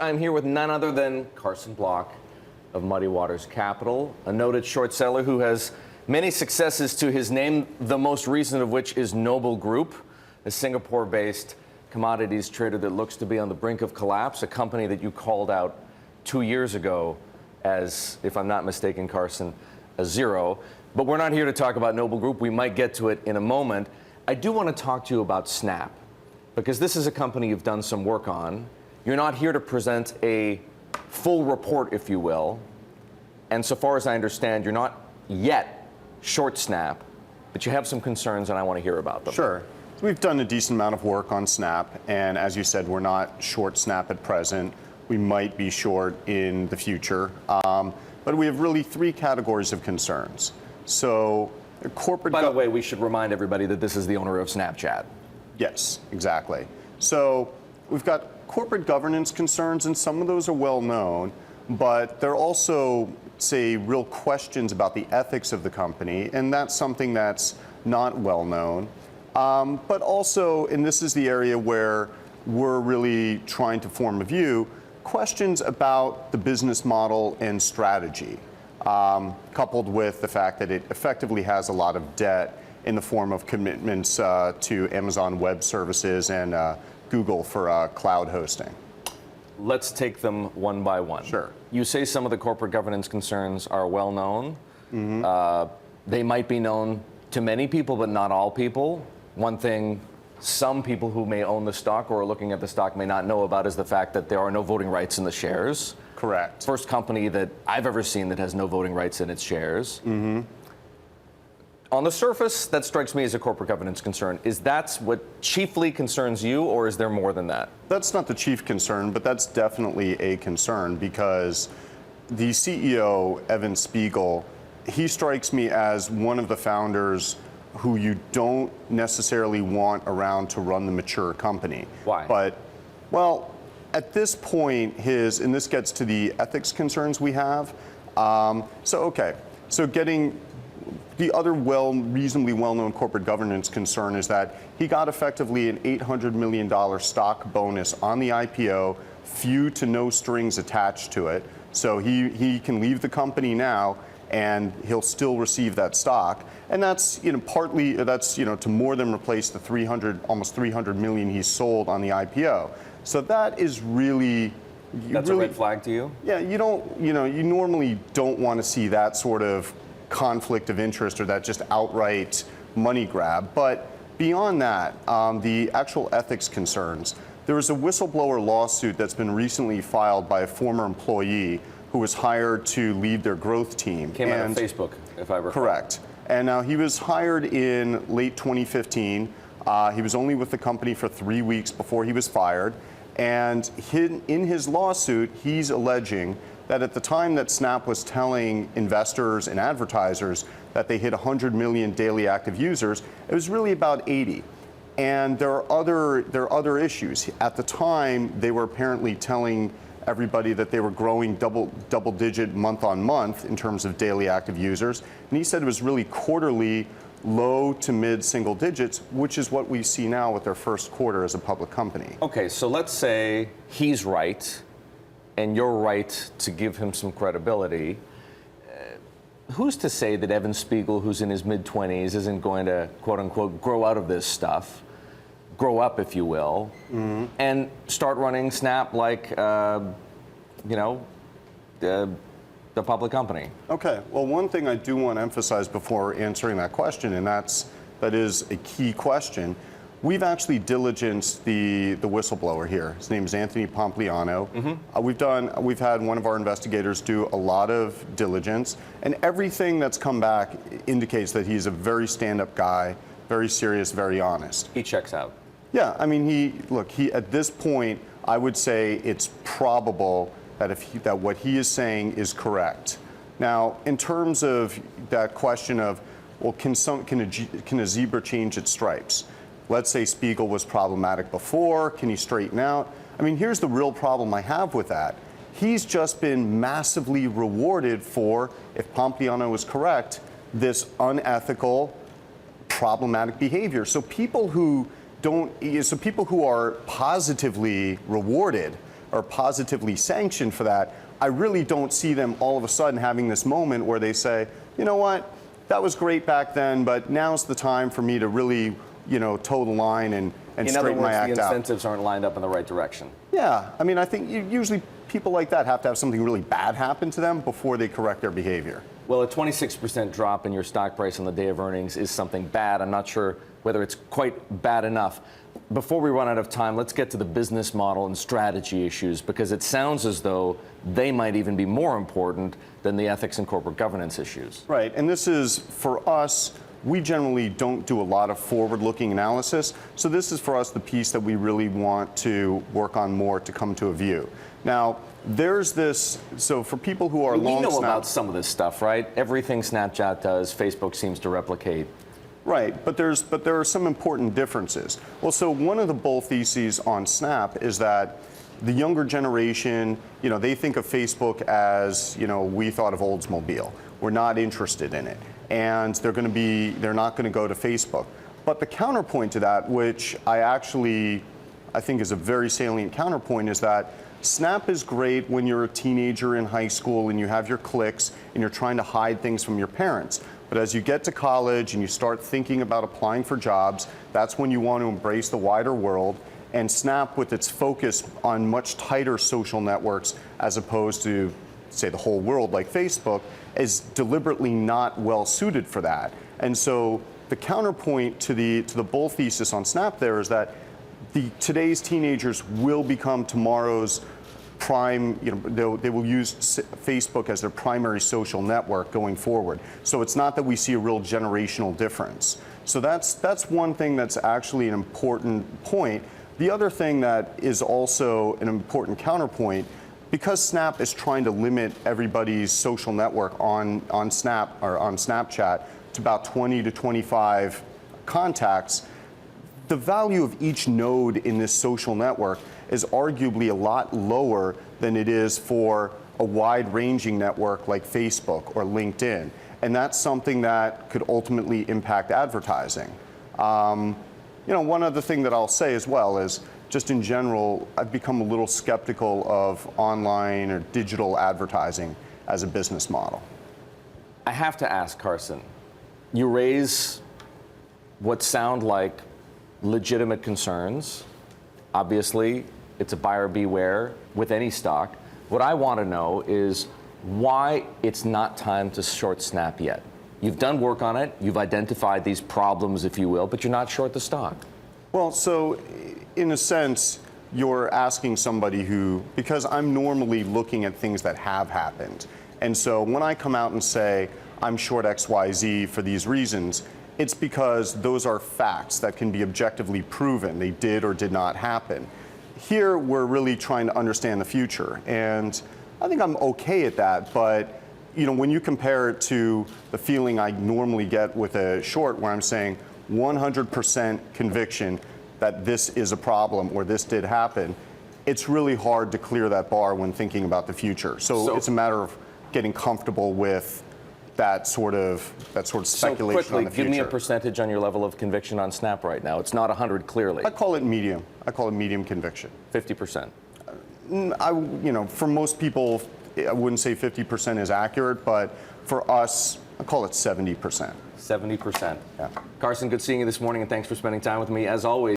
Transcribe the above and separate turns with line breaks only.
I'm here with none other than Carson Block of Muddy Waters Capital, a noted short seller who has many successes to his name, the most recent of which is Noble Group, a Singapore-based commodities trader that looks to be on the brink of collapse, a company that you called out 2 years ago as, if I'm not mistaken, Carson, a zero. But we're not here to talk about Noble Group. We might get to it in a moment. I do want to talk to you about Snap, because this is a company you've done some work on. You're not here to present a full report, if you will. And so far as I understand, you're not yet short Snap, but you have some concerns and I want to hear about them.
Sure. We've done a decent amount of work on Snap, and as you said, we're not short Snap at present. We might be short in the future, but we have really three categories of concerns. So, corporate.
By the way, we should remind everybody that this is the owner of Snapchat.
Yes, exactly. So, we've got corporate governance concerns, and some of those are well known, but there are also, say, real questions about the ethics of the company, and that's something that's not well known. But also, and this is the area where we're really trying to form a view, questions about the business model and strategy, coupled with the fact that it effectively has a lot of debt in the form of commitments to Amazon Web Services and Google for cloud hosting.
Let's take them one by one.
Sure.
You say some of the corporate governance concerns are well known. Mm-hmm. They might be known to many people, but not all people. One thing some people who may own the stock or are looking at the stock may not know about is the fact that there are no voting rights in the shares.
Correct.
First company that I've ever seen that has no voting rights in its shares. Mm-hmm. On the surface, that strikes me as a corporate governance concern. Is that what chiefly concerns you, or is there more than that?
That's not the chief concern, but that's definitely a concern because the CEO, Evan Spiegel, he strikes me as one of the founders who you don't necessarily want around to run the mature company.
Why?
But, well, at this point, and this gets to the ethics concerns we have. So getting the other reasonably well-known corporate governance concern is that he got effectively an $800 million stock bonus on the IPO, few to no strings attached to it. So he can leave the company now and he'll still receive that stock. And that's, partly that's, to more than replace the almost 300 million he sold on the IPO. So that is really.
That's a red flag to you?
Yeah, you normally don't want to see that sort of conflict of interest or that just outright money grab. But beyond that, the actual ethics concerns, there was a whistleblower lawsuit that's been recently filed by a former employee who was hired to lead their growth team.
Came out of Facebook, if I recall.
Correct. And now he was hired in late 2015. He was only with the company for 3 weeks before he was fired. And in his lawsuit, he's alleging that at the time that Snap was telling investors and advertisers that they hit 100 million daily active users, it was really about 80. And there are other issues. At the time, they were apparently telling everybody that they were growing double digit month on month in terms of daily active users. And he said it was really quarterly, low to mid single digits, which is what we see now with their first quarter as a public company.
Okay, so let's say he's right and you're right to give him some credibility. Who's to say that Evan Spiegel, who's in his mid-20s, isn't going to, quote unquote, grow out of this stuff, grow up, if you will, mm-hmm. and start running Snap like, the public company? Okay,
well, one thing I do want to emphasize before answering that question, and that is a key question. We've actually diligenced the whistleblower here. His name is Anthony Pompliano. Mm-hmm. We've had one of our investigators do a lot of diligence, and everything that's come back indicates that he's a very stand-up guy, very serious, very honest.
He checks out.
Yeah, I mean, he at this point, I would say it's probable that what he is saying is correct. Now, in terms of that question of, well, can a zebra change its stripes? Let's say Spiegel was problematic before. Can he straighten out? I mean, here's the real problem I have with that. He's just been massively rewarded for, if Pompliano is correct, this unethical, problematic behavior. So people who are positively rewarded are positively sanctioned for that, I really don't see them all of a sudden having this moment where they say, you know what, that was great back then, but now's the time for me to really, toe the line and straighten my act out.
In other words, the incentives aren't lined up in the right direction.
Yeah, I mean, I think usually people like that have to have something really bad happen to them before they correct their behavior.
Well, a 26% drop in your stock price on the day of earnings is something bad. I'm not sure whether it's quite bad enough. Before we run out of time, let's get to the business model and strategy issues, because it sounds as though they might even be more important than the ethics and corporate governance issues.
Right, and this is, for us, we generally don't do a lot of forward-looking analysis, so this is for us the piece that we really want to work on more to come to a view. Now, there's this, so for people who are long
We know
Snap,
about some of this stuff, right? Everything Snapchat does, Facebook seems to replicate.
right, but there are some important differences. Well, so one of the bull theses on Snap is that the younger generation, they think of Facebook as, we thought of Oldsmobile. We're not interested in it, and they're not going to go to Facebook. But the counterpoint to that, which I think is a very salient counterpoint, is that Snap is great when you're a teenager in high school and you have your cliques and you're trying to hide things from your parents. But as you get to college and you start thinking about applying for jobs, that's when you want to embrace the wider world. And Snap, with its focus on much tighter social networks as opposed to, say, the whole world like Facebook, is deliberately not well suited for that. And so the counterpoint to the bull thesis on Snap there is that today's teenagers will become tomorrow's prime, they will use Facebook as their primary social network going forward. So it's not that we see a real generational difference. So that's one thing that's actually an important point. The other thing that is also an important counterpoint, because Snap is trying to limit everybody's social network on Snap or on Snapchat to about 20 to 25 contacts, the value of each node in this social network is arguably a lot lower than it is for a wide-ranging network like Facebook or LinkedIn. And that's something that could ultimately impact advertising. One other thing that I'll say as well is, just in general, I've become a little skeptical of online or digital advertising as a business model.
I have to ask, Carson, you raise what sound like legitimate concerns. Obviously, it's a buyer beware with any stock. What I want to know is why it's not time to short Snap yet. You've done work on it, you've identified these problems, if you will, but you're not short the stock.
Well, so in a sense, you're asking somebody who, because I'm normally looking at things that have happened. And so when I come out and say, I'm short XYZ for these reasons, it's because those are facts that can be objectively proven. They did or did not happen. Here, we're really trying to understand the future. And I think I'm okay at that, but when you compare it to the feeling I normally get with a short where I'm saying 100% conviction that this is a problem or this did happen, it's really hard to clear that bar when thinking about the future. So it's a matter of getting comfortable with that sort of speculation
so quickly,
on the future.
give me a percentage on your level of conviction on Snap right now. It's not 100 clearly.
I call it medium. I call it medium conviction.
50%.
For most people, I wouldn't say 50% is accurate, but for us, I call it 70%.
70%.
Yeah.
Carson, good seeing you this morning, and thanks for spending time with me as always.